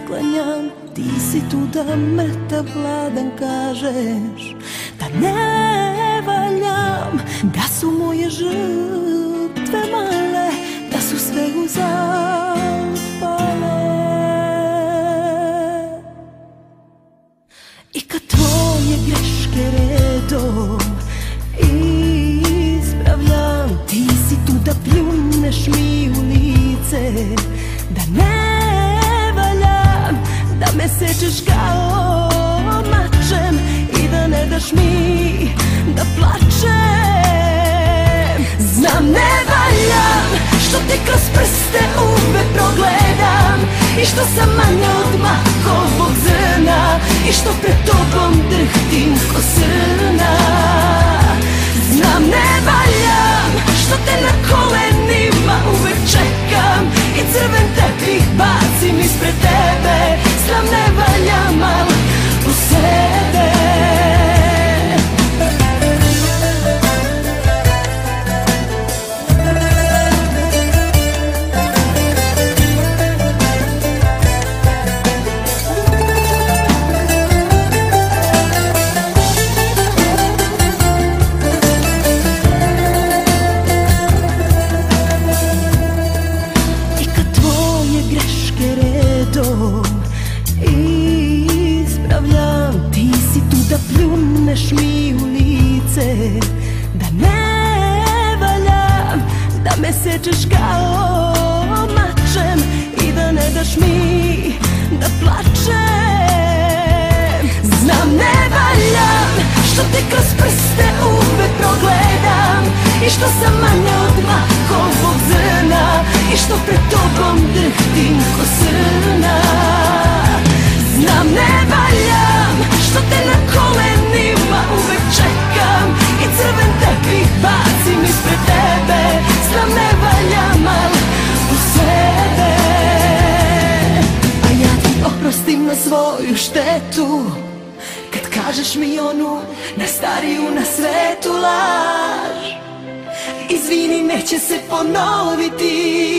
klanjam. Ti si tu da me vladan kažeš da ne valjam, da su moje žrtve male, da su sve uzalud pale. I kad tvoje greške redom ispravljam, ti si tu da pljuneš mi u lice, da ne valjam, da me sečeš kao mačem i da ne daš mi da plačem. Znam ne valjam, što te kroz prste uvek progledam, i što sam manja od makovog zrna, i što pred tobom drhtim ko srna. Znam ne valjam, što te na kolenima uvek čekam i crven tepih bacim ispred tebe. Znam ne valjam, al u sebe. Ispravljam, ti si tu da pljuneš mi u lice, da ne valjam, da me sečeš kao mačem i da ne daš mi da plačem. Znam ne valjam, što te kroz prste uvek progledam, i što sam manja od makovog zrna, i što pred tobom drhtim ko srna. Znam ne valjam, što te na kolenima uvek čekam i crven tepih bacim ispred tebe. Znam ne valjam, al u sebe. A ja ti oprostim na svoju štetu, kad kažeš mi onu najstariju na svetu laž. Izvini, neće se ponoviti,